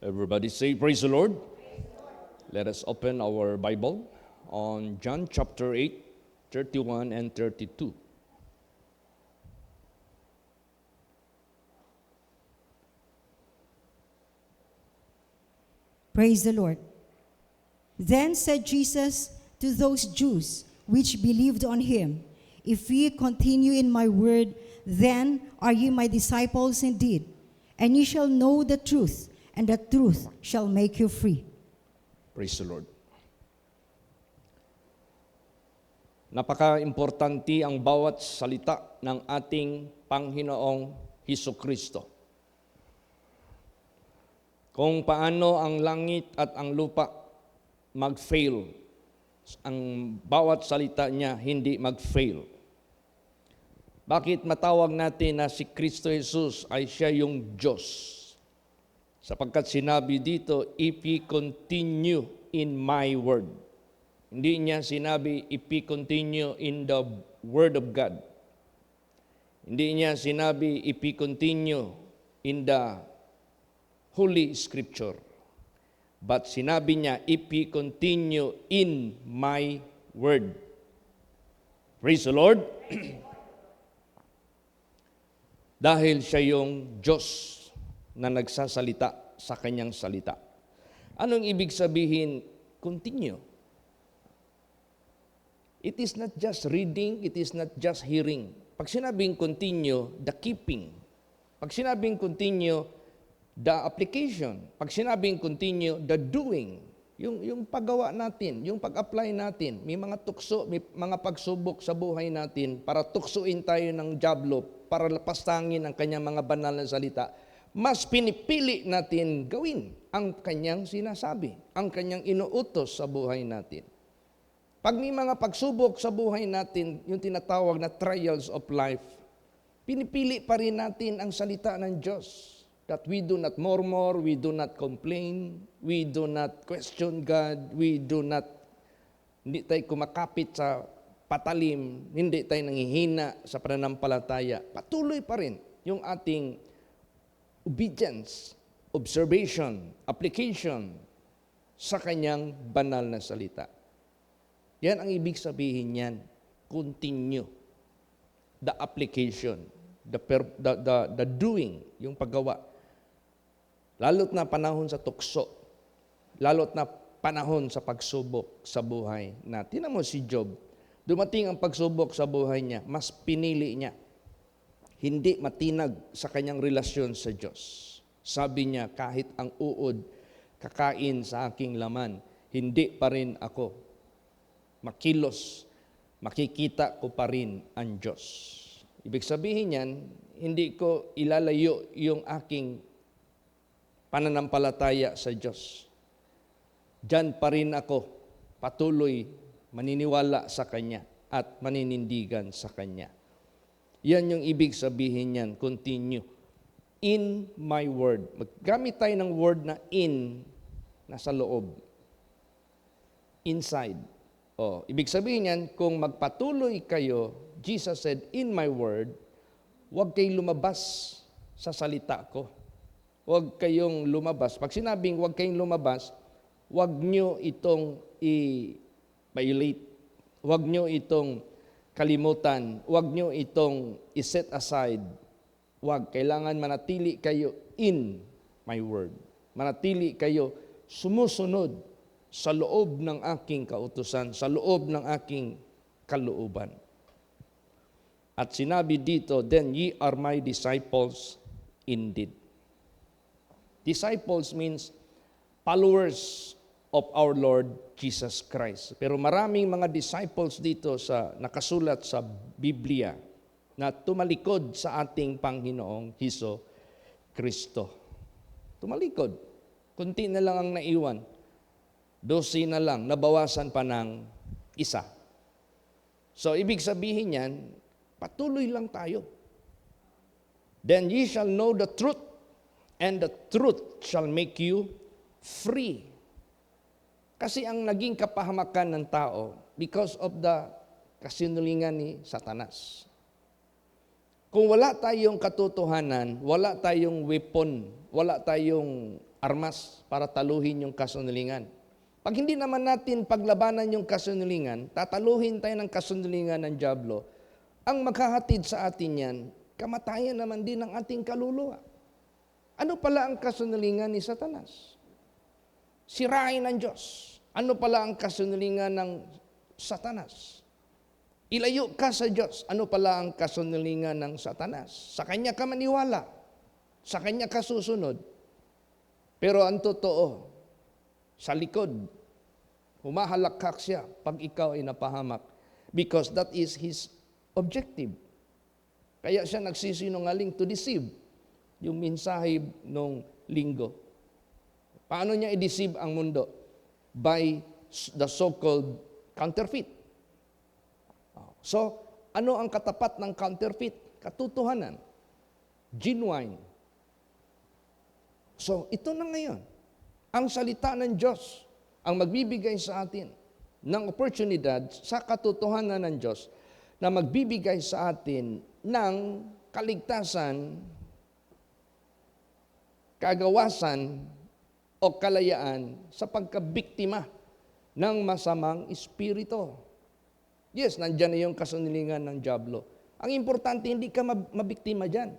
Everybody say, praise the Lord. Let us open our Bible on John chapter 8, 31 and 32. Praise the Lord. Then said Jesus to those Jews which believed on him, If ye continue in my word, then are ye my disciples indeed, and ye shall know the truth, and the truth shall make you free. Praise the Lord. Napaka-importante ang bawat salita ng ating Panginoong Hesukristo. Kung paano ang langit at ang lupa mag-fail, ang bawat salita niya hindi mag-fail. Bakit matawag natin na si Kristo Jesus ay siya yung Diyos? Sapagkat sinabi dito, if ye continue in my word. Hindi niya sinabi, if ye continue in the word of God. Hindi niya sinabi, if ye continue in the Holy Scripture. But sinabi niya, if ye continue in my word. Praise the Lord. Dahil siya yung Diyos na nagsasalita sa kanyang salita. Anong ibig sabihin, continue? It is not just reading, it is not just hearing. Pag sinabing continue, the keeping. Pag sinabing continue, the application. Pag sinabing continue, the doing. Yung paggawa natin, yung pag-apply natin. May mga tukso, may mga pagsubok sa buhay natin para tuksuin tayo ng jablo, para lapastangin ang kanyang mga banal na salita. Mas pinipili natin gawin ang kanyang sinasabi, ang kanyang inuutos sa buhay natin. Pag may mga pagsubok sa buhay natin, yung tinatawag na trials of life, pinipili pa rin natin ang salita ng Diyos. That we do not murmur, we do not complain, we do not question God, hindi tayo kumakapit sa patalim, hindi tayo nanghihina sa pananampalataya. Patuloy pa rin yung ating obedience, observation, application sa kanyang banal na salita. Yan ang ibig sabihin niyan. Continue. The application, the doing, yung paggawa. Lalo't na panahon sa tukso, lalo't na panahon sa pagsubok sa buhay na. Tingnan mo si Job, dumating ang pagsubok sa buhay niya, mas pinili niya hindi matinag sa kanyang relasyon sa Diyos. Sabi niya, kahit ang uod kakain sa aking laman, hindi pa rin ako makilos, makikita ko pa rin ang Diyos. Ibig sabihin niyan, hindi ko ilalayo yung aking pananampalataya sa Diyos. Diyan pa rin ako patuloy maniniwala sa Kanya at maninindigan sa Kanya. Yan yung ibig sabihin niyan, continue. In my word. Maggamit tayo ng word na in, nasa loob. Inside. Ibig sabihin niyan, kung magpatuloy kayo, Jesus said, in my word, huwag kayong lumabas sa salita ko. Huwag kayong lumabas. Pag sinabing huwag kayong lumabas, huwag nyo itong i-violate. Huwag nyo itong kalimutan. Huwag nyo itong i-set aside. Huwag. Kailangan manatili kayo in my word. Manatili kayo sumusunod sa loob ng aking kautusan, sa loob ng aking kalooban. At sinabi dito, then ye are my disciples indeed. Disciples means followers of our Lord Jesus Christ. Pero maraming mga disciples dito sa nakasulat sa Biblia na tumalikod sa ating Panginoong Hesus Kristo. Tumalikod. Kunti na lang ang naiwan. 12 na lang, nabawasan pa ng isa. So, ibig sabihin yan, patuloy lang tayo. Then ye shall know the truth, and the truth shall make you free. Kasi ang naging kapahamakan ng tao, because of the kasinungalingan ni Satanas. Kung wala tayong katotohanan, wala tayong weapon, wala tayong armas para taluhin yung kasunungalingan. Pag hindi naman natin paglabanan yung kasunungalingan, tataluhin tayo ng kasunungalingan ng dyablo, ang maghahatid sa atin yan, kamatayan naman din ng ating kaluluwa. Ano pala ang kasunungalingan ni Satanas? Sirain ng Diyos. Ano pala ang kasunungalingan ng Satanas? Ilayo ka sa Diyos. Ano pala ang kasunungalingan ng Satanas? Sa Kanya ka maniwala. Sa Kanya ka susunod. Pero ang totoo, sa likod, humahalakak siya pag ikaw ay napahamak. Because that is his objective. Kaya siya nagsisinungaling to deceive yung mensahe nung linggo. Paano niya i-deceive ang mundo? By the so-called counterfeit. So, ano ang katapat ng counterfeit? Katotohanan. Genuine. So, ito na ngayon. Ang salita ng Diyos ang magbibigay sa atin ng oportunidad sa katotohanan ng Diyos na magbibigay sa atin ng kaligtasan, kagawasan, o kalayaan sa pagkabiktima ng masamang espiritu. Yes, nandyan na yung kasunungalingan ng dyablo. Ang importante, hindi ka mabiktima dyan.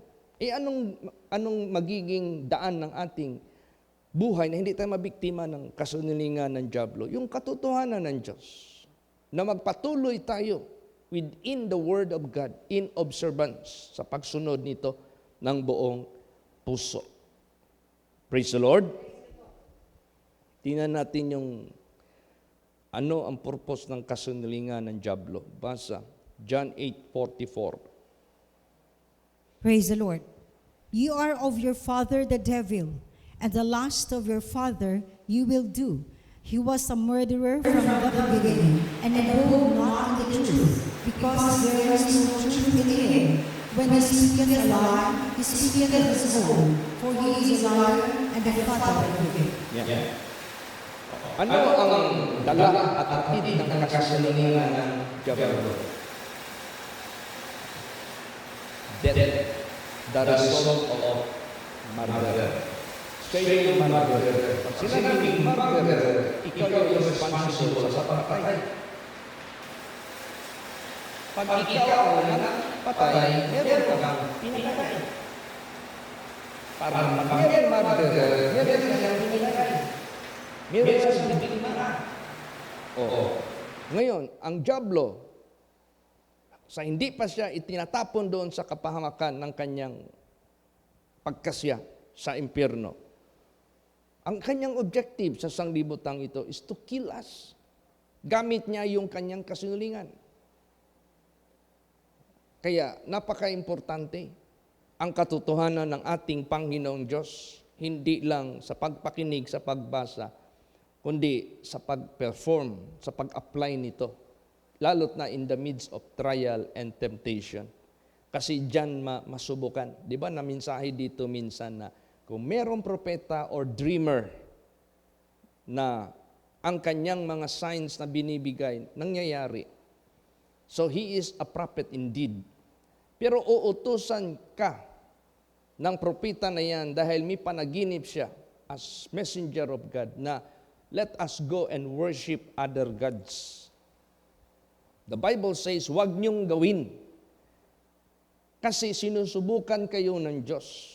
Anong magiging daan ng ating buhay na hindi tayo mabiktima ng kasunungalingan ng dyablo? Yung katotohanan ng Diyos, na magpatuloy tayo within the Word of God, in observance, sa pagsunod nito ng buong puso. Praise the Lord. Tingnan natin yung ano ang purpose ng kasunungalingan ng dyablo. Basa, John 8:44. Praise the Lord. You are of your father the devil, and the lust of your father you will do. He was a murderer from the beginning, and abode not in the truth, because there is no truth in him. When he speaketh a lie, he speaketh his own, for he is a liar and the father of it. Yeah. Ano ang dala at hatid ng kasunungalingan ng dyablo? Death, the result of murder. Say murder. Pag sinabing murder, ikaw yung responsible sa patay. Pag ikaw ang patay, meron ka bang pinatay. Para mapagyan murder, meron ka bang pinatay. Meron sa biktima. Ngayon, ang dyablo, sa hindi pa siya itinatapon doon sa kapahamakan ng kanyang pagkasya sa impyerno, ang kanyang objective sa sanglibutang ito is to kill us. Gamit niya yung kanyang kasinungalingan. Kaya napaka-importante ang katotohanan ng ating Panginoong Diyos, hindi lang sa pagpakinig, sa pagbasa, kundi sa pag-perform, sa pag-apply nito, lalo't na in the midst of trial and temptation. Kasi diyan masubukan. Di ba naminsahe dito minsan na kung merong propeta or dreamer na ang kanyang mga signs na binibigay, nangyayari. So he is a prophet indeed. Pero uutusan ka ng propeta na yan dahil may panaginip siya as messenger of God na let us go and worship other gods. The Bible says, huwag niyong gawin. Kasi sinusubukan kayo ng Diyos,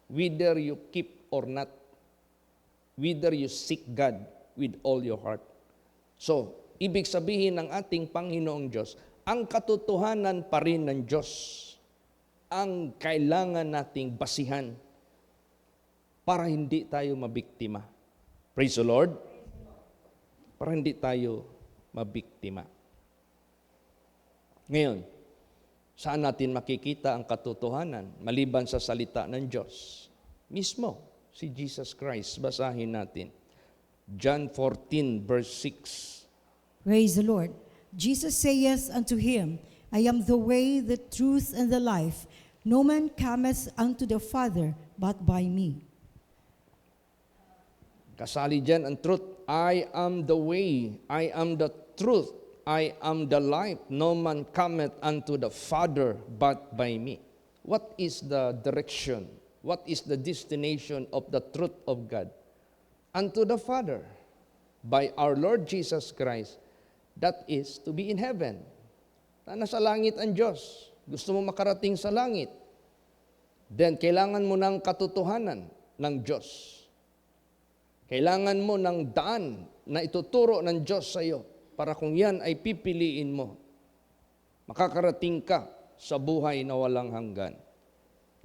whether you keep or not, whether you seek God with all your heart. So, ibig sabihin ng ating Panginoong Diyos, ang katotohanan pa rin ng Diyos ang kailangan nating basihan para hindi tayo mabiktima. Praise the Lord. Para hindi tayo mabiktima. Ngayon, saan natin makikita ang katotohanan maliban sa salita ng Diyos? Mismo, si Jesus Christ. Basahin natin. John 14, verse 6. Praise the Lord. Jesus saith unto him, I am the way, the truth, and the life. No man cometh unto the Father but by me. Kasali dyan ang truth. I am the way, I am the truth, I am the life. No man cometh unto the Father but by me. What is the direction? What is the destination of the truth of God? unto the Father by our Lord Jesus Christ, that is to be in heaven. Nasa langit ang Diyos. Gusto mo makarating sa langit. Then, kailangan mo ng katotohanan ng Diyos. Kailangan mo ng daan na ituturo ng Diyos sa iyo para kung yan ay pipiliin mo, makakarating ka sa buhay na walang hanggan.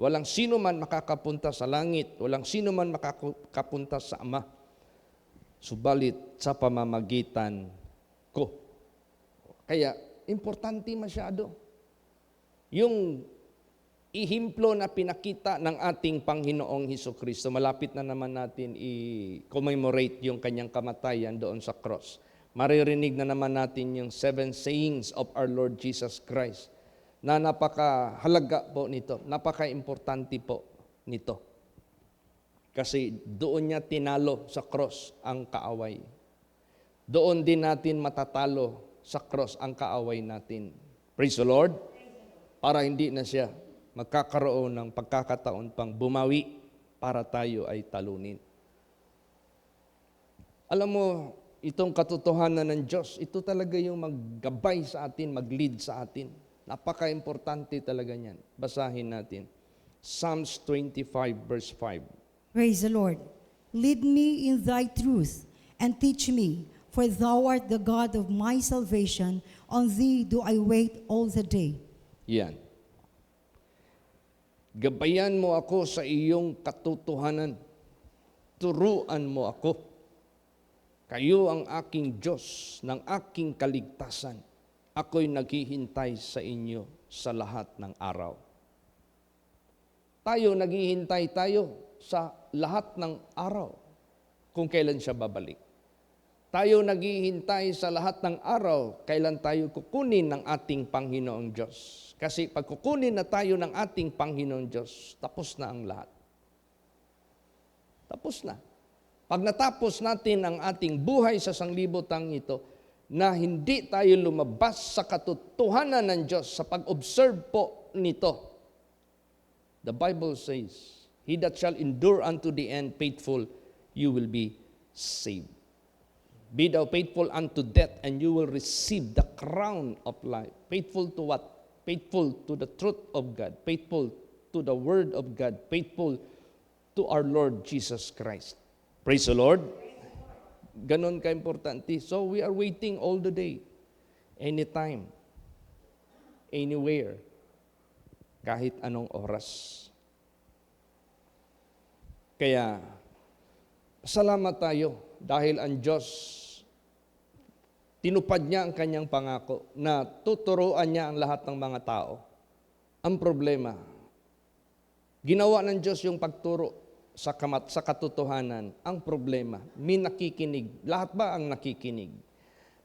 Walang sino man makakapunta sa langit, walang sino man makakapunta sa Ama, subalit sa pamamagitan ko. Kaya, importante masyado yung ihimplo na pinakita ng ating Panginoong Hesukristo. Malapit na naman natin i-commemorate yung kanyang kamatayan doon sa cross. Maririnig na naman natin yung 7 sayings of our Lord Jesus Christ na napakahalaga po nito, napaka-importante po nito. Kasi doon niya tinalo sa cross ang kaaway. Doon din natin matatalo sa cross ang kaaway natin. Praise the Lord. Para hindi na siya magkakaroon ng pagkakataon pang bumawi para tayo ay talunin. Alam mo, itong katotohanan ng Diyos, ito talaga yung maggabay sa atin, mag-lead sa atin. Napaka-importante talaga niyan. Basahin natin. Psalms 25 verse 5. Praise the Lord. Lead me in thy truth, and teach me, for thou art the God of my salvation. On thee do I wait all the day. Yan. Gabayan mo ako sa iyong katotohanan. Turuan mo ako. Kayo ang aking Diyos ng aking kaligtasan. Ako'y naghihintay sa inyo sa lahat ng araw. Naghihintay tayo sa lahat ng araw kung kailan siya babalik. Tayo naghihintay sa lahat ng araw kailan tayo kukunin ng ating Panginoong Diyos. Kasi pag kukunin na tayo ng ating Panginoong Diyos, tapos na ang lahat. Tapos na. Pag natapos natin ang ating buhay sa sanglibotang ito, na hindi tayo lumabas sa katotohanan ng Diyos sa pag-observe po nito. The Bible says, he that shall endure unto the end faithful, you will be saved. Be thou faithful unto death, and you will receive the crown of life. Faithful to what? Faithful to the truth of God. Faithful to the word of God. Faithful to our Lord Jesus Christ. Praise the Lord. Ganon ka-importante. So we are waiting all the day, anytime, anywhere, kahit anong oras. Kaya, salamat tayo dahil ang Diyos, tinupad niya ang kanyang pangako na tuturuan niya ang lahat ng mga tao. Ang problema, ginawa ng Diyos yung pagturo sa katotohanan. Ang problema, may nakikinig. Lahat ba ang nakikinig?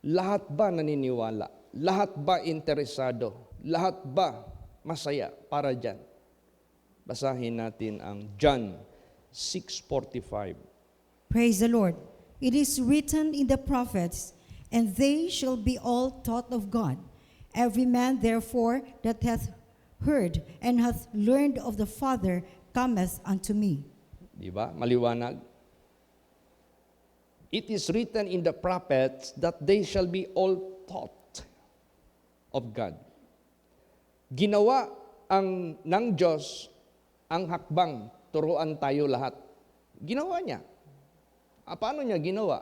Lahat ba naniniwala? Lahat ba interesado? Lahat ba masaya para dyan? Basahin natin ang John 6:45. Praise the Lord. It is written in the prophets, and they shall be all taught of God. Every man therefore that hath heard and hath learned of the Father cometh unto me. Di ba? Maliwanag. It is written in the prophets that they shall be all taught of God. Ginawa ng Diyos ang hakbang, turuan tayo lahat. Ginawa niya. Paano niya ginawa?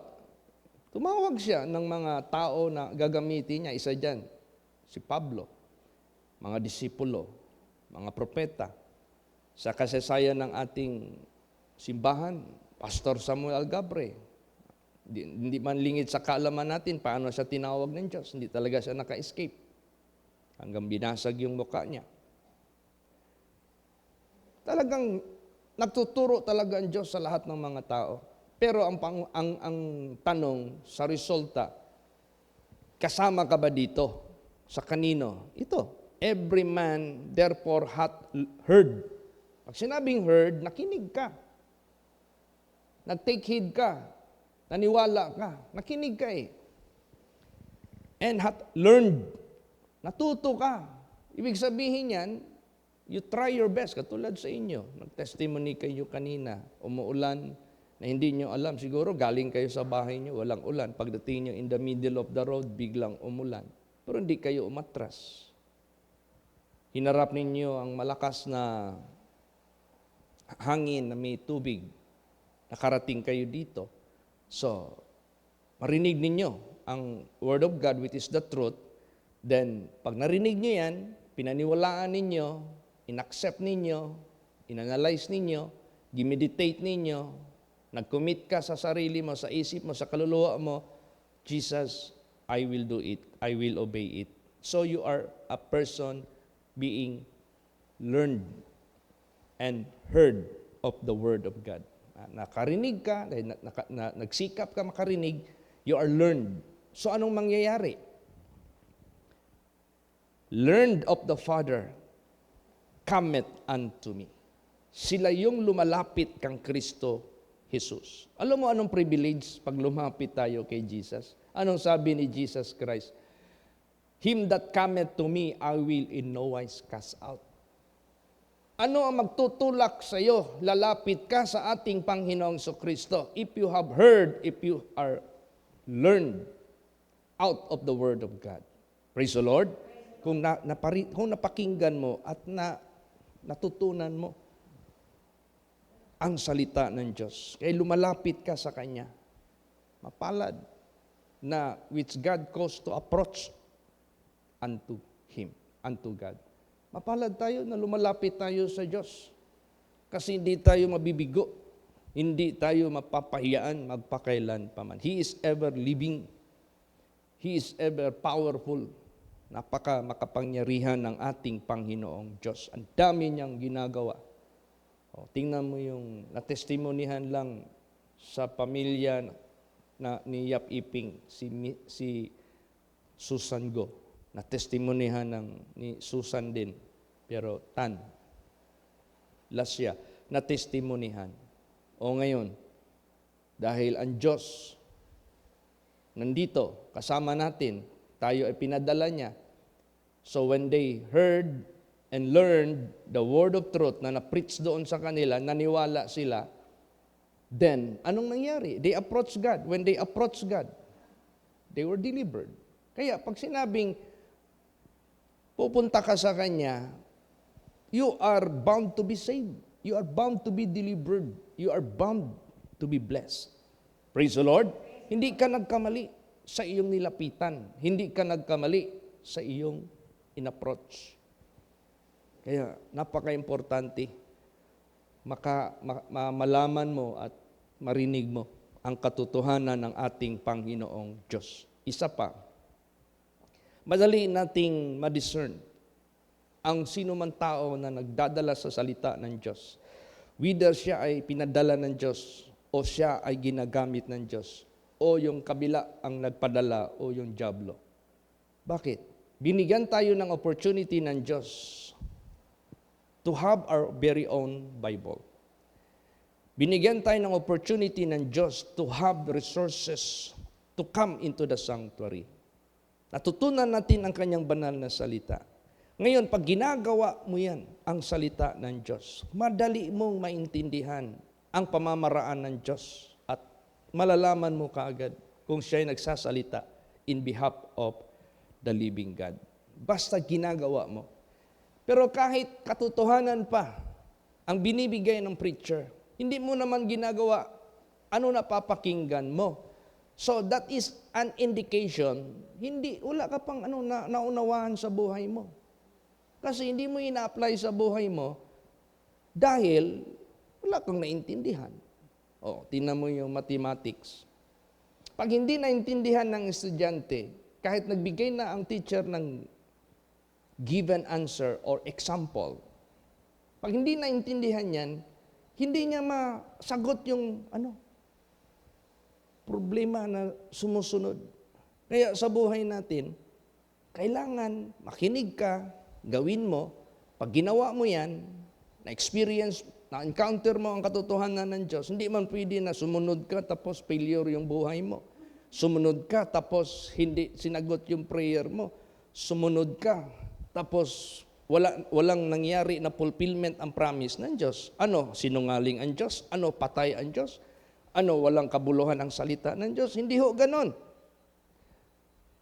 Tumawag siya ng mga tao na gagamitin niya. Isa dyan, si Pablo, mga disipulo, mga propeta. Sa kasaysayan ng ating simbahan, Pastor Samuel Algabre. Hindi man lingid sa kaalaman natin paano siya tinawag ng Diyos. Hindi talaga siya naka-escape. Hanggang binasag yung mukha niya. Talagang nagtuturo talaga ang Diyos sa lahat ng mga tao. Pero ang tanong sa resulta, kasama ka ba dito? Sa kanino? Ito. Every man therefore hath heard. Pag sinabing heard, nakinig ka. Nag-take heed ka. Naniwala ka. Nakinig ka eh. And hath learned. Natuto ka. Ibig sabihin yan, you try your best. Katulad sa inyo. Nag-testimony kayo kanina. Umuulan. na hindi nyo alam. Siguro galing kayo sa bahay nyo, walang ulan. Pagdating nyo in the middle of the road, biglang umulan. Pero hindi kayo umatras. Hinarap ninyo ang malakas na hangin na may tubig. Nakarating kayo dito. So, marinig ninyo ang Word of God, which is the truth. Then, pag narinig nyo yan, pinaniwalaan ninyo, inaccept ninyo, inanalyze ninyo, gimeditate ninyo, nag-commit ka sa sarili mo, sa isip mo, sa kaluluwa mo, Jesus, I will do it. I will obey it. So you are a person being learned and heard of the Word of God. Nakarinig ka, nagsikap ka makarinig, you are learned. So anong mangyayari? Learned of the Father, cometh unto me. Sila yung lumalapit kang Kristo Jesus. Alam mo anong privilege pag lumapit tayo kay Jesus? Anong sabi ni Jesus Christ? Him that cometh to me, I will in no wise cast out. Ano ang magtutulak sa iyo? Lalapit ka sa ating Panginoong Kristo. If you have heard, if you are learned out of the Word of God. Praise the Lord. Kung napakinggan mo at natutunan mo ang salita ng Diyos, kaya lumalapit ka sa Kanya, mapalad na which God calls to approach unto Him, unto God. Mapalad tayo na lumalapit tayo sa Diyos. Kasi hindi tayo mabibigo. Hindi tayo mapapahiyaan magpakailan pa man. He is ever living. He is ever powerful. Makapangyarihan ng ating Panginoong Diyos. Ang dami niyang ginagawa. Tingnan mo yung natestimonihan lang sa pamilya ni Yap Iping, si Susan Go. Natestimonihan ni Susan din, pero Tan. Lasya, natestimonihan. O ngayon, dahil ang Diyos nandito, kasama natin, tayo ay pinadala niya. So when they heard and learned the word of truth na na-preach doon sa kanila, naniwala sila, then, anong nangyari? They approached God. When they approached God, they were delivered. Kaya, pag sinabing, pupunta ka sa Kanya, you are bound to be saved. You are bound to be delivered. You are bound to be blessed. Praise the Lord. Hindi ka nagkamali sa iyong nilapitan. Hindi ka nagkamali sa iyong in-approach. Kaya napaka-importante malaman mo at marinig mo ang katotohanan ng ating Panginoong Diyos. Isa pa, madali nating ma-discern ang sino man tao na nagdadala sa salita ng Diyos. Whether siya ay pinadala ng Diyos o siya ay ginagamit ng Diyos o yung kabila ang nagpadala o yung diablo. Bakit? Binigyan tayo ng opportunity ng Diyos to have our very own Bible. Binigyan tayo ng opportunity ng Diyos to have resources to come into the sanctuary. Natutunan natin ang Kanyang banal na salita. Ngayon, pag ginagawa mo yan, ang salita ng Diyos, madali mong maintindihan ang pamamaraan ng Diyos at malalaman mo kaagad kung siya ay nagsasalita in behalf of the living God. Basta ginagawa mo. Pero kahit katotohanan pa ang binibigay ng preacher, hindi mo naman ginagawa, ano napapakinggan mo? So that is an indication, wala ka pang naunawaan sa buhay mo. Kasi hindi mo ina-apply sa buhay mo dahil wala kang naintindihan. Tingnan mo yung mathematics. Pag hindi naintindihan ng estudyante, kahit nagbigay na ang teacher ng given answer or example, pag hindi naintindihan yan, hindi niya masagot yung problema na sumusunod. Kaya sa buhay natin, kailangan makinig ka, gawin mo. Pag ginawa mo yan, na-experience, na-encounter mo ang katotohanan ng Diyos, hindi man pwede na sumunod ka tapos failure yung buhay mo. Sumunod ka tapos hindi sinagot yung prayer mo. Sumunod ka tapos walang nangyari na fulfillment ang promise ng Diyos. Sinungaling ang Diyos? Patay ang Diyos? walang kabuluhan ang salita ng Diyos? Hindi ho ganon.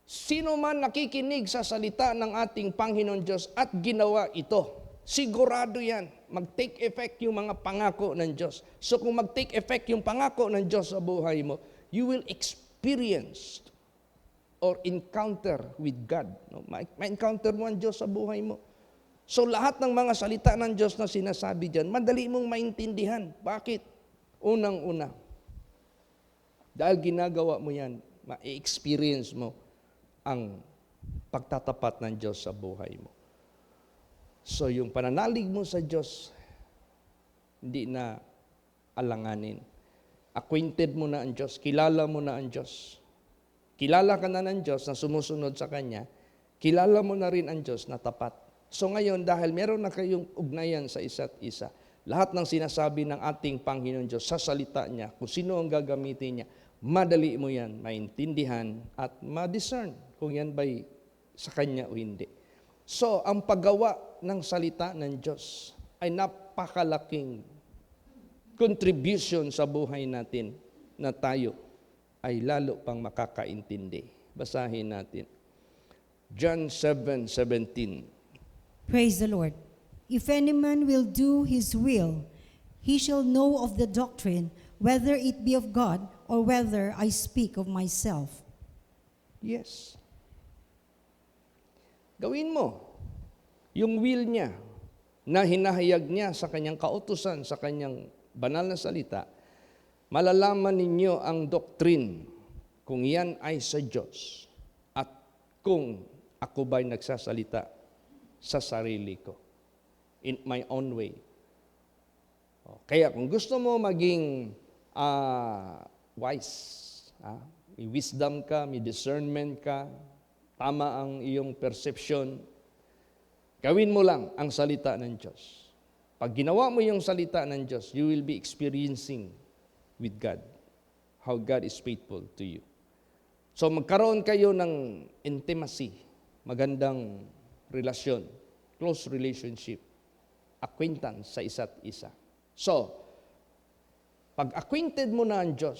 Sino man nakikinig sa salita ng ating Panginoon Diyos at ginawa ito, sigurado yan, mag-take effect yung mga pangako ng Diyos. So kung mag-take effect yung pangako ng Diyos sa buhay mo, you will experience or encounter with God. No? Ma-encounter mo ang Diyos sa buhay mo. So lahat ng mga salita ng Diyos na sinasabi dyan, madali mong maintindihan. Bakit? Unang-una, dahil ginagawa mo yan, ma-experience mo ang pagtatapat ng Diyos sa buhay mo. So yung pananalig mo sa Diyos, hindi na alanganin. Acquainted mo na ang Diyos, kilala mo na ang Diyos. Kilala ka na ng Diyos na sumusunod sa Kanya, kilala mo na rin ang Diyos na tapat. So ngayon, dahil meron na kayong ugnayan sa isa't isa, lahat ng sinasabi ng ating Panginoon Diyos sa salita niya, kung sino ang gagamitin niya, madali mo yan maintindihan at ma-discern kung yan ba'y sa Kanya o hindi. So, ang paggawa ng salita ng Diyos ay napakalaking contribution sa buhay natin na tayo ay lalo pang makakaintindi. Basahin natin. John 7:17. Praise the Lord. If any man will do his will, he shall know of the doctrine, whether it be of God or whether I speak of myself. Yes. Gawin mo yung will niya na hinahayag niya sa kanyang kautusan, sa kanyang banal na salita. Malalaman ninyo ang doctrine kung yan ay sa Diyos at kung ako ba'y nagsasalita sa sarili ko, in my own way. Kaya kung gusto mo maging wise, may wisdom ka, may discernment ka, tama ang iyong perception, gawin mo lang ang salita ng Diyos. Pag ginawa mo yung salita ng Diyos, you will be experiencing with God, how God is faithful to you. So magkaroon kayo ng intimacy, magandang relasyon, close relationship, acquaintance sa isa't isa. So, pag acquainted mo na ang Diyos,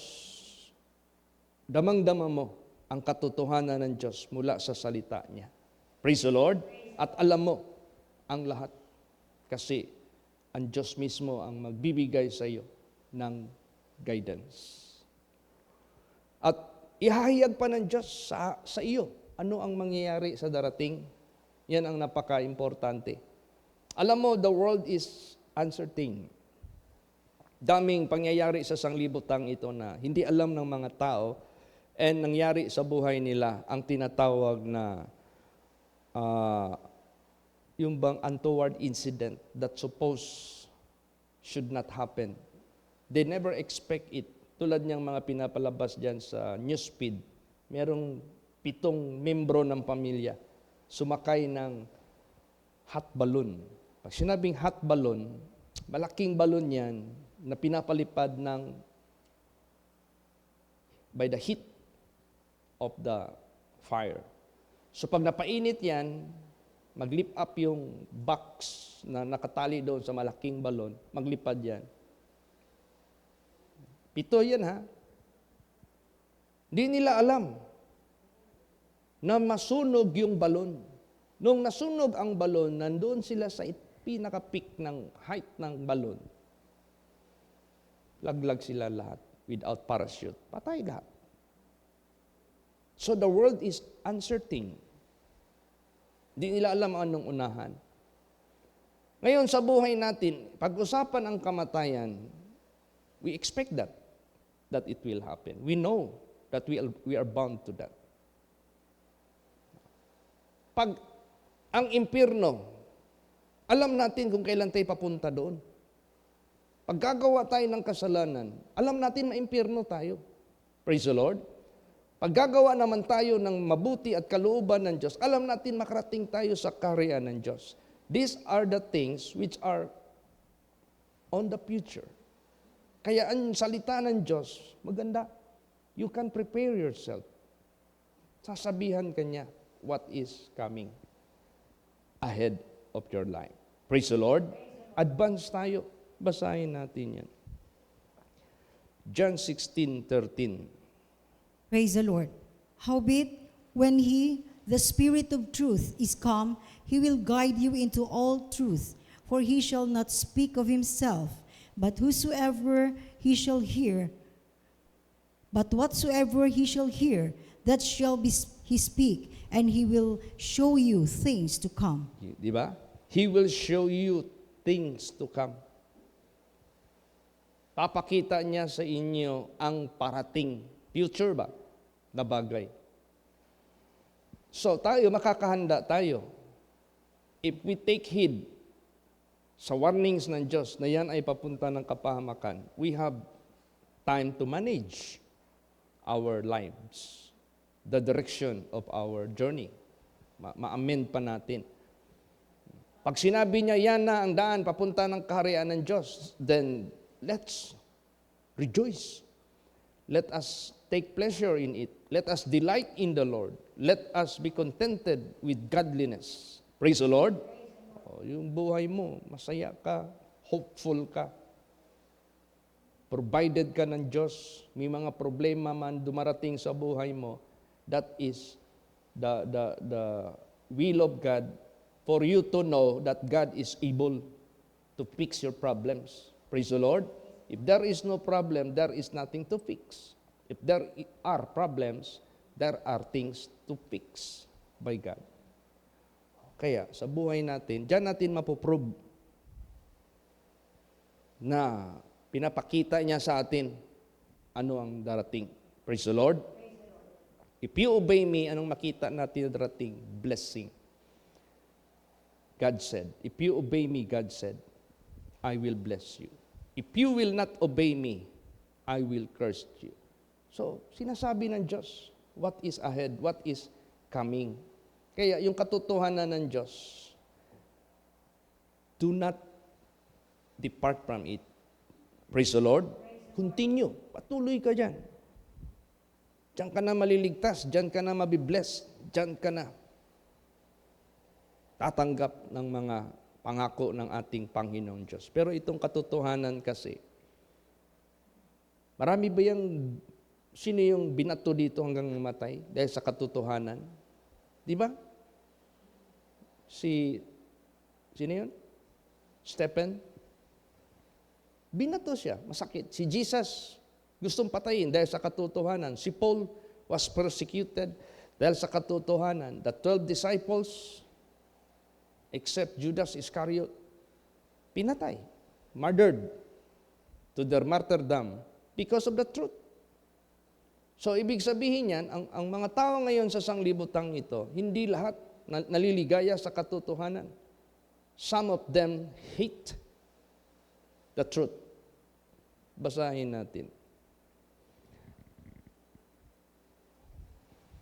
damang-dama mo ang katotohanan ng Diyos mula sa salita niya. Praise the Lord. At alam mo ang lahat. Kasi ang Diyos mismo ang magbibigay sa iyo ng guidance. At ihahayag pa ng Diyos sa iyo ano ang mangyayari sa darating. Yan ang napaka-importante. Alam mo, the world is uncertain. Daming pangyayari sa sanglibutang ito na hindi alam ng mga tao and nangyari sa buhay nila ang tinatawag na yung bang untoward incident that suppose should not happen. They never expect it. Tulad niyang mga pinapalabas dyan sa newsfeed, merong 7 membro ng pamilya sumakay ng hot balloon. Pag sinabing hot balloon, malaking balloon yan na pinapalipad ng by the heat of the fire. So pag napainit yan, mag-lift up yung box na nakatali doon sa malaking balon, maglipad yan. 7 yan ha. Di nila alam na masunog yung balon. Nung nasunog ang balon, nandoon sila sa pinaka-peak ng height ng balon. Laglag sila lahat without parachute. Patay lahat. So the world is uncertain. Di nila alam anong unahan. Ngayon sa buhay natin, pag-usapan ang kamatayan, we expect that it will happen. We know that we are bound to that. Pag ang impyerno, alam natin kung kailan tayo papunta doon. Pag gagawa tayo ng kasalanan, alam natin maimpyerno tayo. Praise the Lord. Pag gagawa naman tayo ng mabuti at kalooban ng Diyos, alam natin makarating tayo sa kaharian ng Diyos. These are the things which are on the future. Kaya ang salita ng Diyos, maganda. You can prepare yourself. Sasabihan ka niya what is coming ahead of your life. Praise the Lord. Advance tayo. Basahin natin yan. John 16:13. Praise the Lord. Howbeit, when he, the Spirit of truth, is come, he will guide you into all truth. For he shall not speak of himself, but whatsoever he shall hear, that shall be he speak, and he will show you things to come. Di ba? He will show you things to come. Papakita niya sa inyo ang parating. Future ba? Na bagay. So tayo, makakahanda tayo. If we take heed sa warnings ng Diyos na yan ay papunta ng kapahamakan, we have time to manage our lives, the direction of our journey. Ma-amend pa natin. Pag sinabi niya yan na ang daan papunta ng kaharian ng Diyos, then let's rejoice. Let us take pleasure in it. Let us delight in the Lord. Let us be contented with godliness. Praise the Lord. Oh, yung buhay mo, masaya ka, hopeful ka. Provided ka ng Diyos, may mga problema man dumarating sa buhay mo, that is the will of God for you to know that God is able to fix your problems. Praise the Lord. If there is no problem, there is nothing to fix. If there are problems, there are things to fix by God. Kaya sa buhay natin, diyan natin mapoprove na pinapakita niya sa atin ano ang darating. Praise the Lord. If you obey me, anong makita natin na darating? Blessing. God said, if you obey me, God said, I will bless you. If you will not obey me, I will curse you. So, sinasabi ng Diyos, what is ahead, what is coming. Kaya yung katotohanan ng Diyos, do not depart from it. Praise the Lord. Continue. Patuloy ka dyan. Diyan ka na maliligtas, diyan ka na mabibless, diyan ka na tatanggap ng mga pangako ng ating Panginoong Diyos. Pero itong katotohanan kasi, marami ba sino yung binato dito hanggang namatay dahil sa katotohanan? Di ba? Sino yun? Stephen? Binato siya, masakit. Si Jesus, gustong patayin dahil sa katotohanan. Si Paul was persecuted dahil sa katotohanan. The 12 disciples, except Judas Iscariot, pinatay, murdered to their martyrdom because of the truth. So, ibig sabihin yan, ang mga tao ngayon sa sanglibutang ito, hindi lahat naliligaya sa katotohanan. Some of them hate the truth. Basahin natin.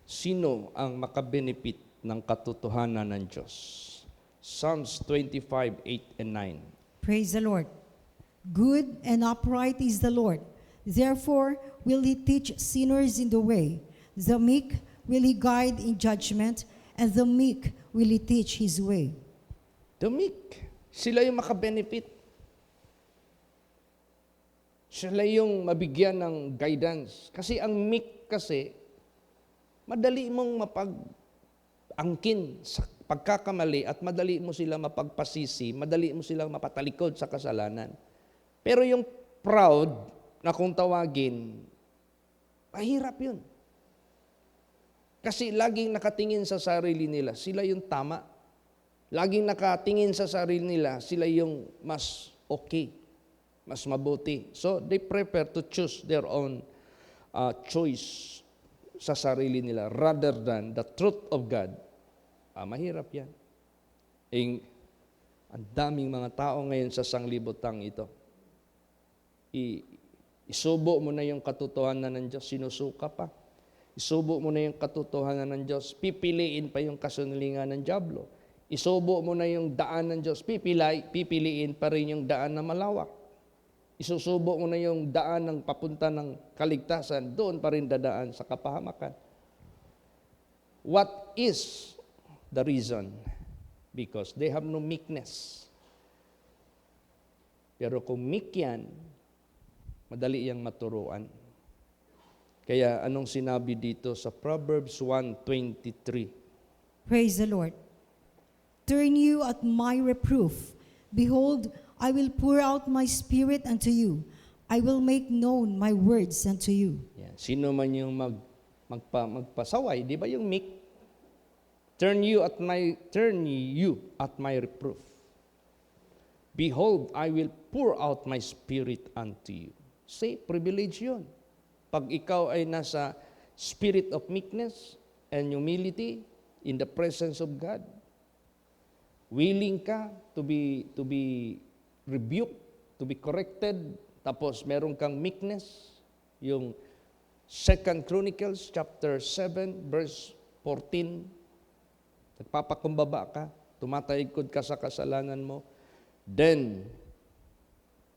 Sino ang makabenefit ng katotohanan ng Diyos? Psalms 25:8 and 9. Praise the Lord. Good and upright is the Lord. Therefore will he teach sinners in the way. The meek will he guide in judgment, and the meek will he teach his way. The meek, sila yung makabenefit. Sila yung mabigyan ng guidance. Kasi ang meek kasi, madali mong mapag-angkin sa pagkakamali at madali mo sila mapagpasisi, madali mo sila mapatalikod sa kasalanan. Pero yung proud, na kung tawagin, mahirap yun. Kasi laging nakatingin sa sarili nila, sila yung tama. Laging nakatingin sa sarili nila, sila yung mas okay, mas mabuti. So, they prefer to choose their own choice sa sarili nila rather than the truth of God. Mahirap yan. Ang daming mga tao ngayon sa sanglibutang ito. Isubo mo na yung katotohanan ng Diyos, sinusuka pa. Isubo mo na yung katotohanan ng Diyos, pipiliin pa yung kasunlingan ng dyablo. Isubo mo na yung daan ng Diyos, pipiliin pa rin yung daan na malawak. Isusubo mo na yung daan ng papunta ng kaligtasan, doon pa rin dadaan sa kapahamakan. What is the reason? Because they have no meekness. Pero kung meek yan, Madali yang maturuan. Kaya anong sinabi dito sa Proverbs 1:23? Praise the Lord. Turn you at my reproof. Behold, I will pour out my spirit unto you. I will make known my words unto you. Yan. Sino man yung magpasaway, di ba yung meek? Turn you at my reproof. Behold, I will pour out my spirit unto you. See, privilege yun. Pag ikaw ay nasa spirit of meekness and humility in the presence of God, willing ka to be rebuked, to be corrected, tapos meron kang meekness, yung 2 Chronicles chapter 7 verse 14, nagpapakumbaba ka, tumatalikod ka sa kasalanan mo, then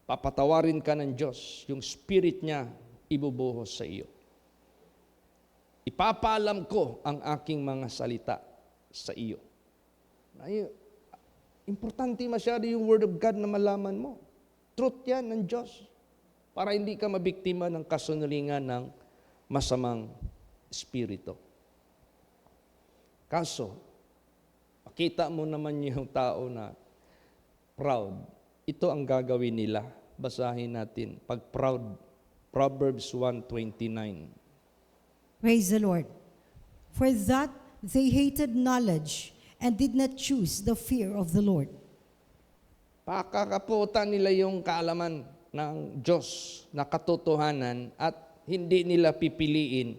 papatawarin ka ng Diyos, yung spirit niya ibubuhos sa iyo. Ipapaalam ko ang aking mga salita sa iyo. Ay, importante masyado yung Word of God na malaman mo. Truth yan ng Diyos. Para hindi ka mabiktima ng kasunungalingan ng masamang espiritu. Kaso, makita mo naman yung tao na proud. Ito ang gagawin nila. Basahin natin. Pag proud, Proverbs 1:29. Praise the Lord. For that they hated knowledge and did not choose the fear of the Lord. Pakakaputan nila yung kaalaman ng Diyos na katotohanan at hindi nila pipiliin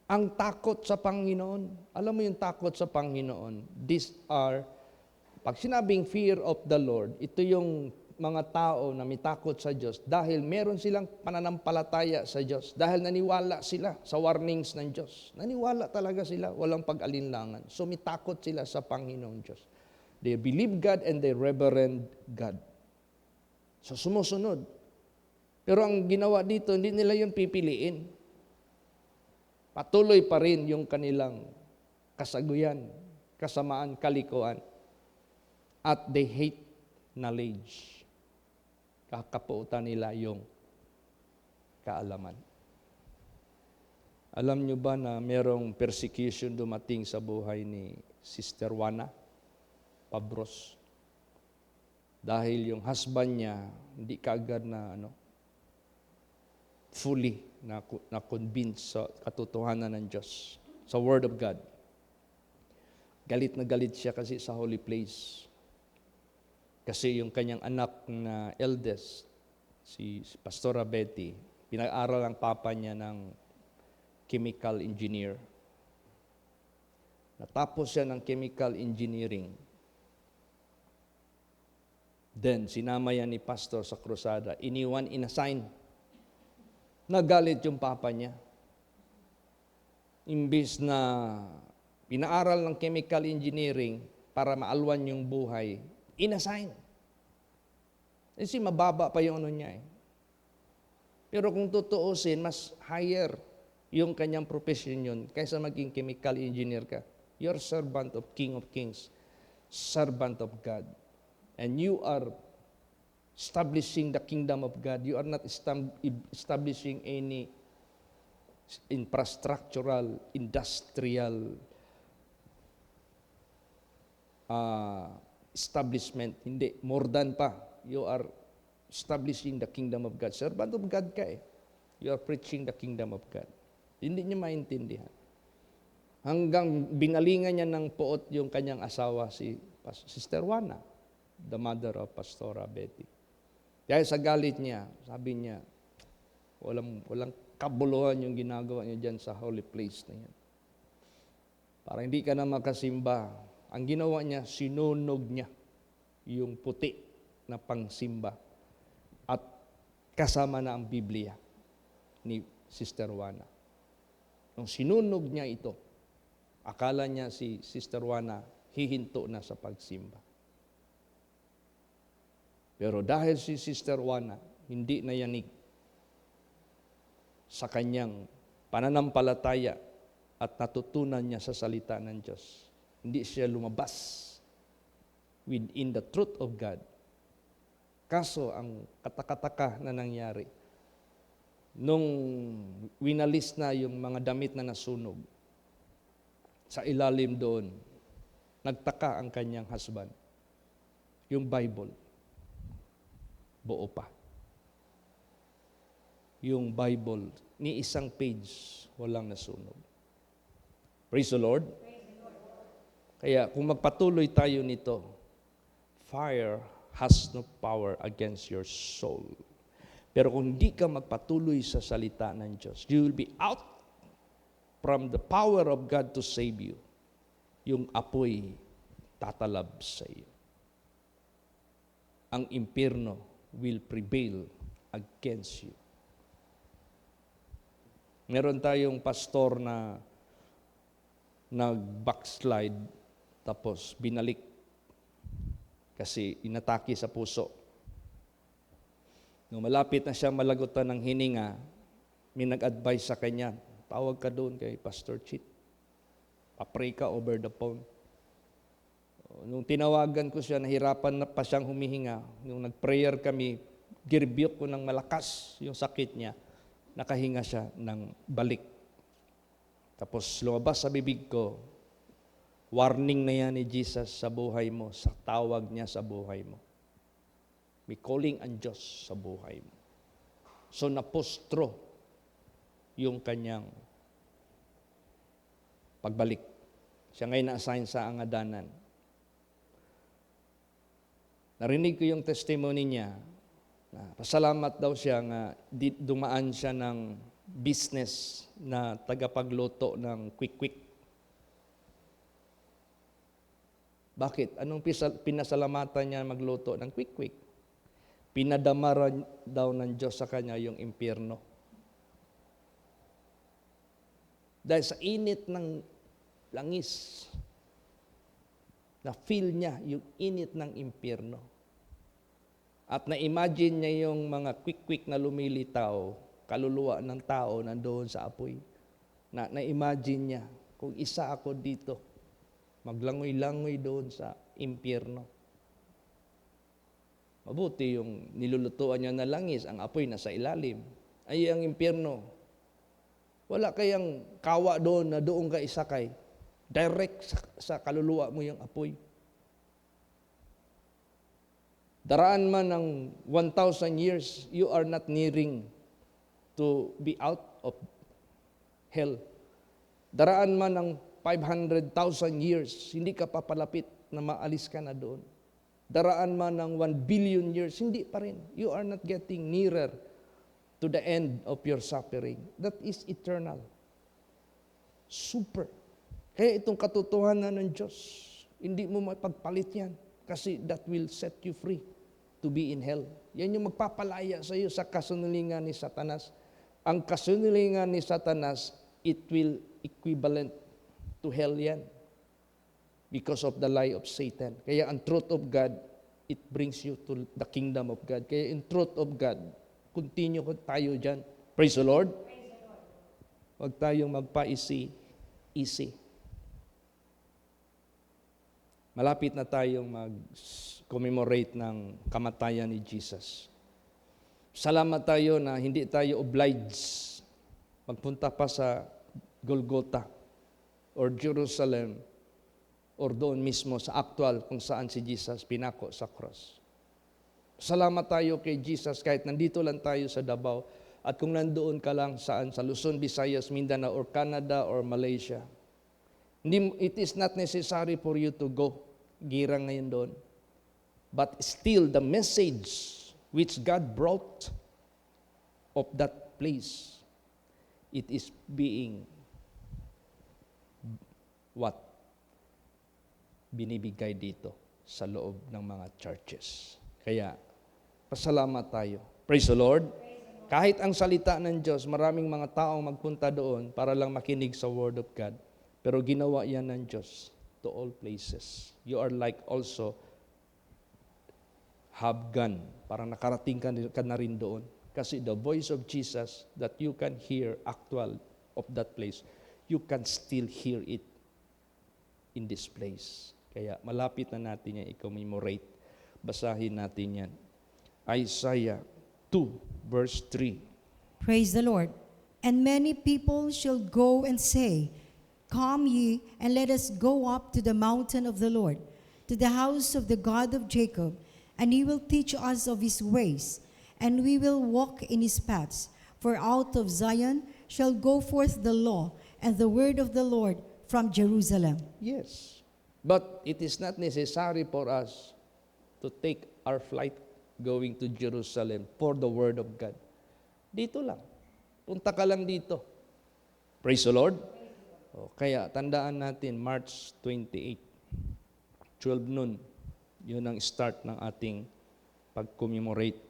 ang takot sa Panginoon. Alam mo yung takot sa Panginoon? Pag sinabing fear of the Lord, ito yung mga tao na may takot sa Diyos dahil meron silang pananampalataya sa Diyos, dahil naniwala sila sa warnings ng Diyos. Naniwala talaga sila, walang pag-alinlangan. So may takot sila sa Panginoong Diyos. They believe God and they reverend God. So sumusunod. Pero ang ginawa dito, hindi nila yung pipiliin. Patuloy pa rin yung kanilang kasaguyan, kasamaan, kalikuan. At they hate knowledge. Kakapuutan nila yung kaalaman. Alam nyo ba na merong persecution dumating sa buhay ni Sister Juana Pabros? Dahil yung husband niya, hindi kaagad na fully na convince sa katotohanan ng Diyos, sa Word of God. Galit na galit siya kasi sa holy place. Kasi yung kanyang anak na eldest, si Pastora Betty, pinag-aral ang papa niya ng chemical engineer. Natapos siya ng chemical engineering. Then, sinama yan ni pastor sa krusada. Inassign. Nagalit yung papa niya. Imbis na pinaaral ng chemical engineering para maalwan yung buhay, inassign. Kasi mababa pa yung niya eh. Pero kung tutuusin, mas higher yung kanyang profession yun kaysa maging chemical engineer ka. You're servant of King of Kings, servant of God. And you are establishing the kingdom of God. You are not establishing any infrastructural, industrial establishment. Hindi. More than pa. You are establishing the kingdom of God. Servant of God ka eh. You are preaching the kingdom of God. Hindi niya maintindihan. Hanggang binalingan niya ng puot yung kanyang asawa, si Sister Juana, the mother of Pastora Betty. Dahil sa galit niya, sabi niya, walang kabuluhan yung ginagawa niya dyan sa holy place na yan. Para hindi ka na makasimba, ang ginawa niya, sinunog niya yung puti na pangsimba at kasama na ang Biblia ni Sister Juana. Nung sinunog niya ito, akala niya si Sister Juana hihinto na sa pagsimba. Pero dahil si Sister Juana hindi nayanig sa kanyang pananampalataya at natutunan niya sa salita ng Diyos, hindi siya lumabas within the truth of God. Kaso ang katakataka na nangyari, nung winalis na yung mga damit na nasunog, sa ilalim doon, nagtaka ang kanyang husband. Yung Bible, buo pa. Yung Bible, ni isang page, walang nasunog. Praise the Lord. Kaya kung magpatuloy tayo nito, fire has no power against your soul. Pero kung hindi ka magpatuloy sa salita ng Diyos, you will be out from the power of God to save you. Yung apoy tatalab sa iyo. Ang impyerno will prevail against you. Meron tayong pastor na nag-backslide tapos binalik kasi inatake sa puso. Nung malapit na siya malagutan ng hininga, may nag-advise sa kanya, tawag ka doon kay Pastor Chit. Pa-pray ka over the phone. Nung tinawagan ko siya, nahirapan na pa siyang humihinga. Nung nag-prayer kami, girebuke ko ng malakas yung sakit niya. Nakahinga siya ng balik. Tapos lumabas sa bibig ko, warning na yan ni Jesus sa buhay mo, sa tawag niya sa buhay mo. May calling ang Diyos sa buhay mo. So napostro yung kanyang pagbalik. Siya ngayon na-assign sa Angadanan. Narinig ko yung testimony niya. Pasalamat daw siya nga dumaan siya ng business na tagapagluto ng quick-quick. Bakit? Anong pinasalamatan niya magluto ng quick-quick? Pinadamaran daw ng Diyos sa kanya yung impyerno. Dahil sa init ng langis, na-feel niya yung init ng impyerno. At na-imagine niya yung mga quick-quick na lumilitaw, kaluluwa ng tao nandoon sa apoy. Na-imagine niya, kung isa ako dito, maglangoy-langoy doon sa impyerno. Mabuti yung nilulutuan niya na langis, ang apoy nasa ilalim. Ay, ang impyerno, wala kayang kawa doon na doon ka isakay. Direct sa kaluluwa mo yung apoy. Daraan man ng 1,000 years, you are not nearing to be out of hell. Daraan man ng 500,000 years, hindi ka papalapit na maalis ka na doon. Daraan man ng 1 billion years, hindi pa rin. You are not getting nearer to the end of your suffering. That is eternal. Super. Kaya itong katotohanan ng Diyos, hindi mo mapagpalit yan. Kasi that will set you free to be in hell. Yan yung magpapalaya sa iyo sa kasunungalingan ni Satanas. Ang kasunungalingan ni Satanas, it will equivalent to hell yan. Because of the lie of Satan. Kaya ang truth of God, it brings you to the kingdom of God. Kaya in truth of God, continue tayo dyan. Praise the Lord. Huwag tayong magpa-easy. Malapit na tayong mag-commemorate ng kamatayan ni Jesus. Salamat tayo na hindi tayo obliged magpunta pa sa Golgotha or Jerusalem or doon mismo sa actual kung saan si Jesus pinako sa cross. Salamat tayo kay Jesus kahit nandito lang tayo sa Davao at kung nandoon ka lang saan, sa Luzon, Visayas, Mindanao, or Canada, or Malaysia. It is not necessary for you to go. Girang ngayon doon. But still, the message which God brought of that place, it is being what? Binibigay dito sa loob ng mga churches. Kaya, pasalamat tayo. Praise the Lord. Kahit ang salita ng Diyos, maraming mga taong magpunta doon para lang makinig sa Word of God. Pero ginawa yan ng Diyos to all places. You are like also have gone. Parang nakarating ka na rin doon. Kasi the voice of Jesus that you can hear actual of that place, you can still hear it in this place. Kaya malapit na natin yan i-commemorate. Basahin natin yan. Isaiah 2 verse 3. Praise the Lord. And many people shall go and say, Come ye, and let us go up to the mountain of the Lord, to the house of the God of Jacob, and he will teach us of his ways, and we will walk in his paths. For out of Zion shall go forth the law and the word of the Lord from Jerusalem. Yes. But it is not necessary for us to take our flight going to Jerusalem for the Word of God. Dito lang. Punta ka lang dito. Praise the Lord. O, kaya tandaan natin, March 28, 12 noon, yun ang start ng ating pag-commemorate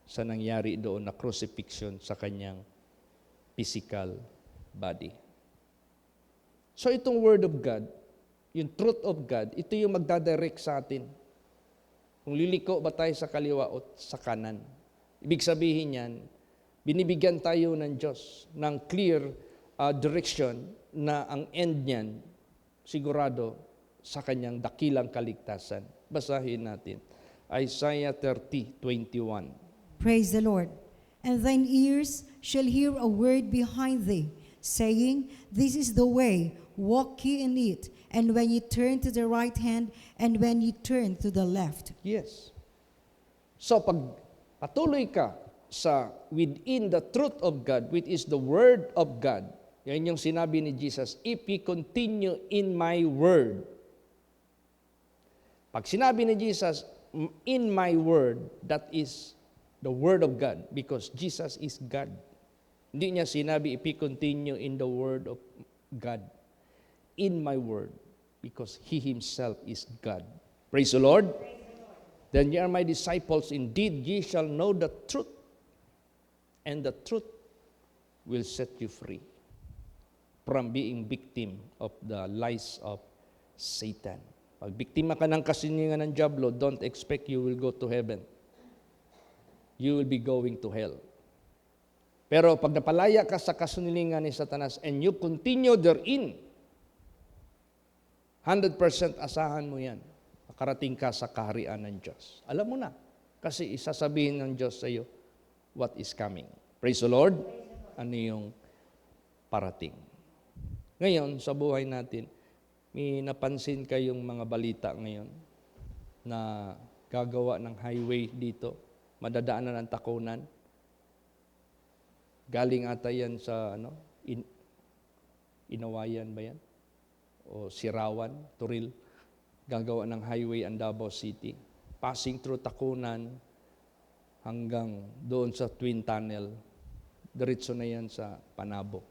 sa nangyari doon na crucifixion sa kanyang physical body. So itong Word of God, yung truth of God, ito yung magdadirect sa atin. Kung liliko ba tayo sa kaliwa o sa kanan. Ibig sabihin yan, binibigyan tayo ng Diyos ng clear direction na ang end niyan, sigurado, sa kanyang dakilang kaligtasan. Basahin natin. Isaiah 30:21. Praise the Lord. And thine ears shall hear a word behind thee, saying, This is the way, walk ye in it. And when ye turn to the right hand, and when ye turn to the left. Yes. So pag patuloy ka sa within the truth of God, which is the Word of God, yan yung sinabi ni Jesus, if ye continue in my Word. Pag sinabi ni Jesus, in my Word, that is the Word of God, because Jesus is God. Hindi niya sinabi, if ye continue in the Word of God, in my Word, because He Himself is God. Praise the Lord. Then ye are my disciples, indeed ye shall know the truth, and the truth will set you free from being victim of the lies of Satan. Pag biktima ka ng kasinungalingan ng diablo, don't expect you will go to heaven. You will be going to hell. Pero pag napalaya ka sa kasinungalingan ni Satanas and you continue therein, 100% asahan mo yan. Makarating ka sa kaharian ng Diyos. Alam mo na. Kasi isasabihin ng Diyos sa iyo what is coming. Praise the Lord. Ano yung parating. Ngayon, sa buhay natin, may napansin kayong mga balita ngayon na gagawa ng highway dito. Madadaanan ng takunan. Galing ata yan sa Inawayan ba yan? O Sirawan, Turil, gagawa ng highway ang Davao City. Passing through Takunan hanggang doon sa Twin Tunnel. Diretso na yan sa Panabo.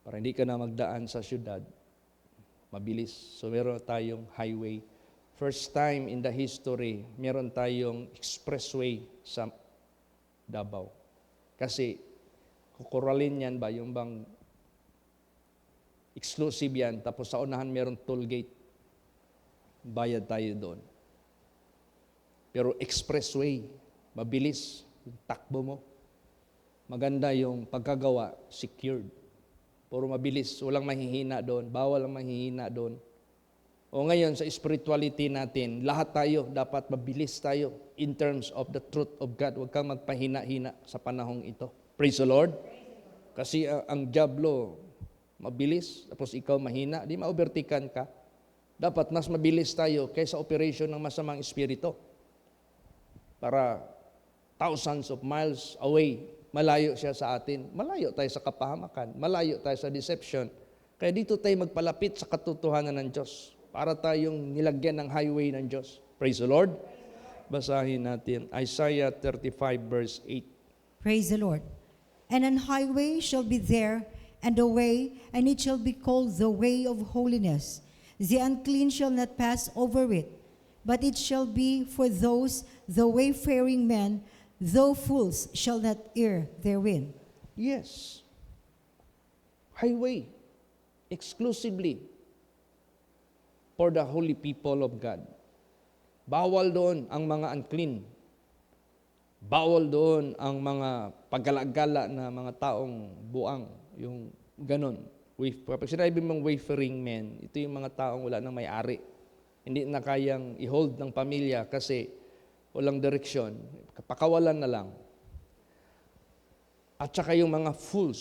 Para hindi ka na magdaan sa syudad, mabilis. So meron tayong highway. First time in the history, meron tayong expressway sa Davao. Kasi kukuralin yan ba, yung bang exclusive yan, tapos sa unahan meron toll gate. Bayad tayo doon. Pero expressway, mabilis, yung takbo mo. Maganda yung pagkagawa, secured. Puro mabilis, walang mahihina doon, bawal ang mahihina doon. O ngayon, sa spirituality natin, lahat tayo, dapat mabilis tayo in terms of the truth of God. Huwag kang magpahina-hina sa panahong ito. Praise the Lord. Kasi ang diablo, mabilis, tapos ikaw mahina, di ma-overtaken ka. Dapat mas mabilis tayo kaysa operation ng masamang espiritu. Para thousands of miles away, malayo siya sa atin. Malayo tayo sa kapahamakan, malayo tayo sa deception. Kaya dito tayo magpalapit sa katotohanan ng Diyos para tayong nilagyan ng highway ng Diyos. Praise the Lord. Basahin natin Isaiah 35 verse 8. Praise the Lord. And an highway shall be there, and a way, and it shall be called the way of holiness. The unclean shall not pass over it, but it shall be for those, the wayfaring men, though fools shall not err therein. Yes. Highway. Exclusively for the holy people of God. Bawal doon ang mga unclean. Bawal doon ang mga paggalagala na mga taong buang. Yung ganon. Kapag sinabi mong wayfaring men, ito yung mga taong wala nang may-ari. Hindi na kayang i-hold ng pamilya kasi walang direksyon. Pakawalan na lang. At saka yung mga fools,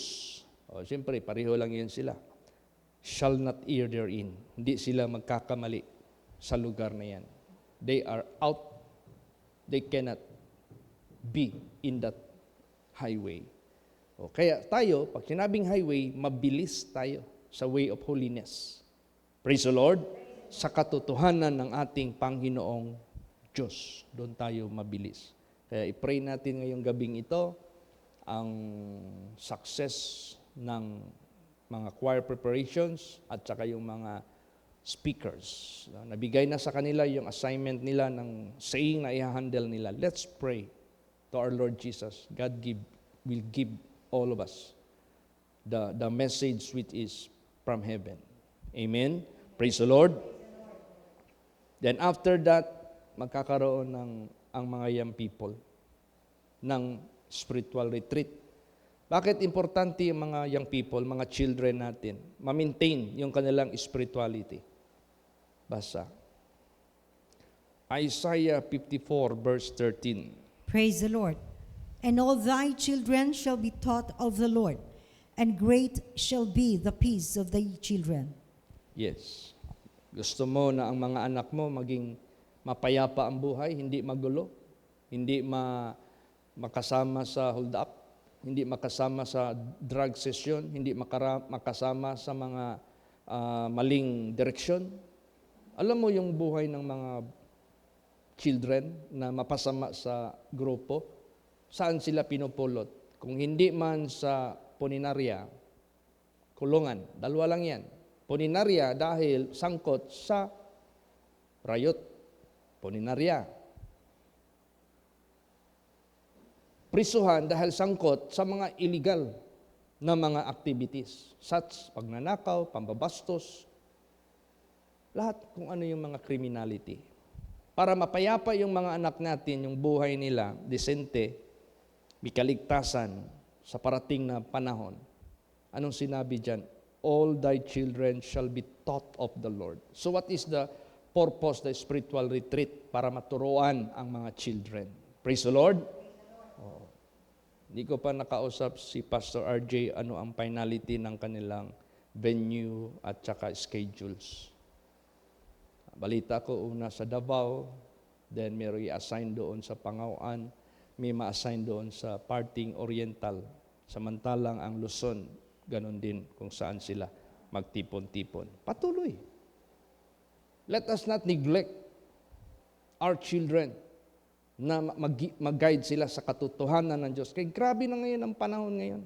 siyempre, pareho lang yun sila, shall not err therein. Hindi sila magkakamali sa lugar na yan. They are out. They cannot be in that highway. Kaya tayo, pag sinabing highway, mabilis tayo sa way of holiness. Praise the Lord. Sa katotohanan ng ating Panginoong Diyos. Doon tayo mabilis. Kaya i-pray natin ngayong gabing ito ang success ng mga choir preparations at saka yung mga speakers. Nabigay na sa kanila yung assignment nila ng saying na i-handle nila. Let's pray to our Lord Jesus. God will give all of us the message which is from heaven. Amen. Praise the Lord. Then after that, magkakaroon ang mga young people ng spiritual retreat. Bakit importante yung mga young people, mga children natin, ma-maintain yung kanilang spirituality? Basa. Isaiah 54 verse 13. Praise the Lord. And all thy children shall be taught of the Lord, and great shall be the peace of thy children. Yes. Gusto mo na ang mga anak mo maging mapayapa ang buhay, hindi magulo, hindi makasama sa hold up, hindi makasama sa drug session, hindi makasama sa mga maling direksyon. Alam mo yung buhay ng mga children na mapasama sa grupo, saan sila pinupulot? Kung hindi man sa puninarya, kulungan, dalawa lang yan. Puninarya dahil sangkot sa riot, puninarya. Prisuhan dahil sangkot sa mga illegal na mga activities, such pagnanakaw, pambabastos, lahat kung ano yung mga criminality. Para mapayapa yung mga anak natin, yung buhay nila, desente, may kaligtasan sa parating na panahon. Anong sinabi dyan? All thy children shall be taught of the Lord. So what is the purpose, the spiritual retreat? Para maturuan ang mga children. Praise the Lord. Hindi ko pa nakausap si Pastor RJ ano ang finality ng kanilang venue at saka schedules. Balita ko una sa Davao, then may i-assign doon sa Pangauan, may ma-assign doon sa Parting Oriental. Samantalang ang Luzon, ganon din kung saan sila magtipon-tipon. Patuloy. Let us not neglect our children na mag-guide sila sa katotohanan ng Diyos. Kaya grabe na ngayon ang panahon ngayon.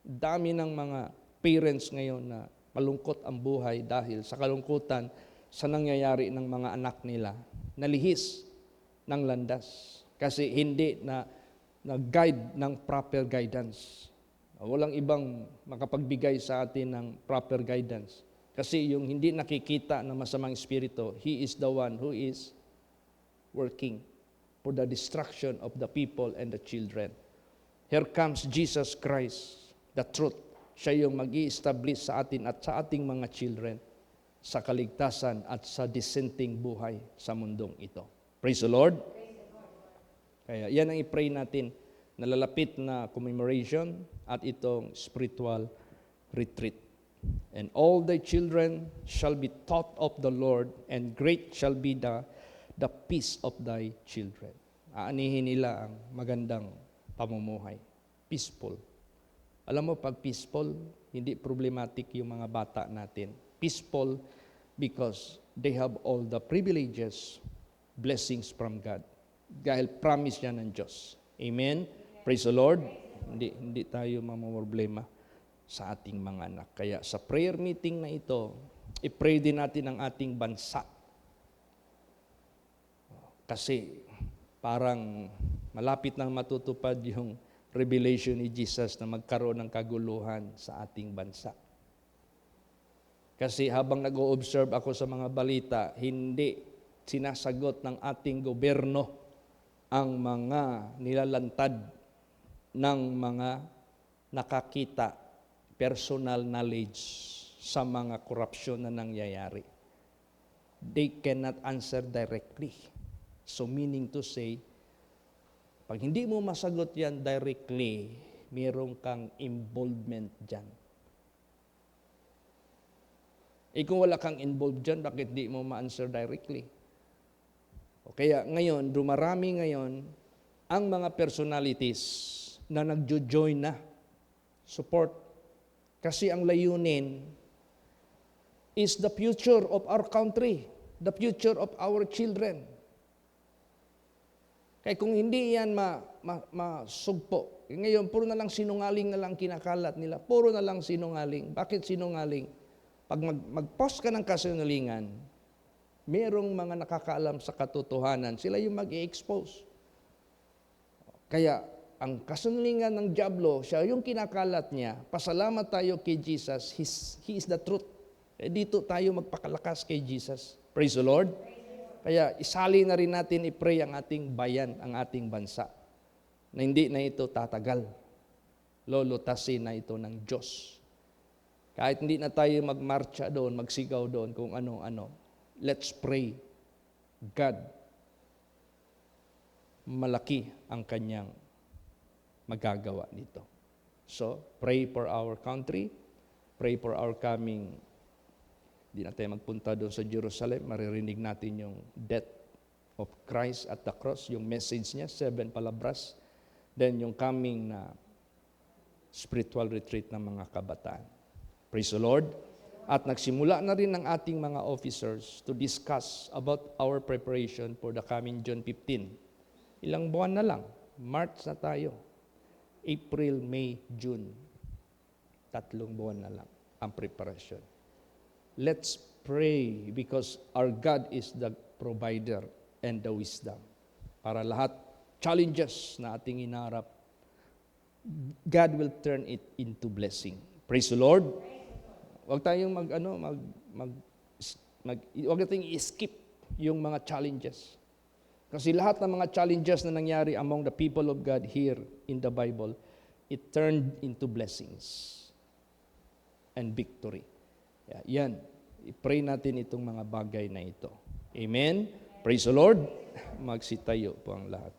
Dami ng mga parents ngayon na malungkot ang buhay dahil sa kalungkutan sa nangyayari ng mga anak nila. Nalihis ng landas kasi hindi na guide ng proper guidance. Walang ibang makapagbigay sa atin ng proper guidance. Kasi yung hindi nakikita ng masamang espiritu, he is the one who is working for the destruction of the people and the children. Here comes Jesus Christ, the truth. Siya yung mag-i-establish sa atin at sa ating mga children sa kaligtasan at sa dissenting buhay sa mundong ito. Praise the Lord. Kaya yan ang i-pray natin. Nalalapit na commemoration at itong spiritual retreat. And all thy children shall be taught of the Lord, and great shall be the peace of thy children. Aanihin nila ang magandang pamumuhay. Peaceful. Alam mo, pag peaceful, hindi problematic yung mga bata natin. Peaceful because they have all the privileges, blessings from God. Dahil promise yan ng Diyos. Amen? Praise the Lord. Hindi tayo mamumroblema sa ating mga anak. Kaya sa prayer meeting na ito, i-pray din natin ang ating bansa. Kasi parang malapit nang matutupad yung revelation ni Jesus na magkaroon ng kaguluhan sa ating bansa. Kasi habang nag-o-observe ako sa mga balita, hindi sinasagot ng ating gobyerno ang mga nilalantad ng mga nakakita, personal knowledge sa mga korupsyon na nangyayari. They cannot answer directly. So meaning to say, pag hindi mo masagot yan directly, Meron kang involvement dyan. Kung wala kang involved dyan, bakit di mo ma-answer directly? O kaya ngayon, dumarami ngayon ang mga personalities na nagjo-join na support. Kasi ang layunin is the future of our country, the future of our children. Kaya kung hindi yan masugpo, ngayon puro na lang sinungaling na lang kinakalat nila. Puro na lang sinungaling. Bakit sinungaling? Pag mag-post ka ng kasinungalingan, merong mga nakakaalam sa katotohanan, sila yung mag-i-expose. Kaya ang kasinungalingan ng dyablo, siya yung kinakalat niya. Pasalamat tayo kay Jesus, He is the truth. Dito tayo magpakalakas kay Jesus. Praise the Lord. Kaya isali na rin natin, i-pray ang ating bayan, ang ating bansa, na hindi na ito tatagal. Lolutasin na ito ng Diyos. Kahit hindi na tayo magmarcha doon, magsigaw doon, kung ano-ano. Let's pray. God, malaki ang kanyang magagawa dito. So, pray for our country, pray for our coming. Hindi na tayo magpunta doon sa Jerusalem, maririnig natin yung death of Christ at the cross, yung message niya, 7 palabras, then yung coming na spiritual retreat ng mga kabataan. Praise the Lord. At nagsimula na rin ng ating mga officers to discuss about our preparation for the coming June 15. Ilang buwan na lang, March na tayo. April, May, June. 3 buwan na lang ang preparation. Let's pray because our God is the provider and the wisdom. Para lahat challenges na ating inarap, God will turn it into blessing. Praise the Lord. Huwag tayong huwag nating i-skip yung mga challenges. Kasi lahat ng mga challenges na nangyari among the people of God here in the Bible, it turned into blessings and victory. Yan. I-pray natin itong mga bagay na ito. Amen? Praise the Lord. Magsitayo po ang lahat.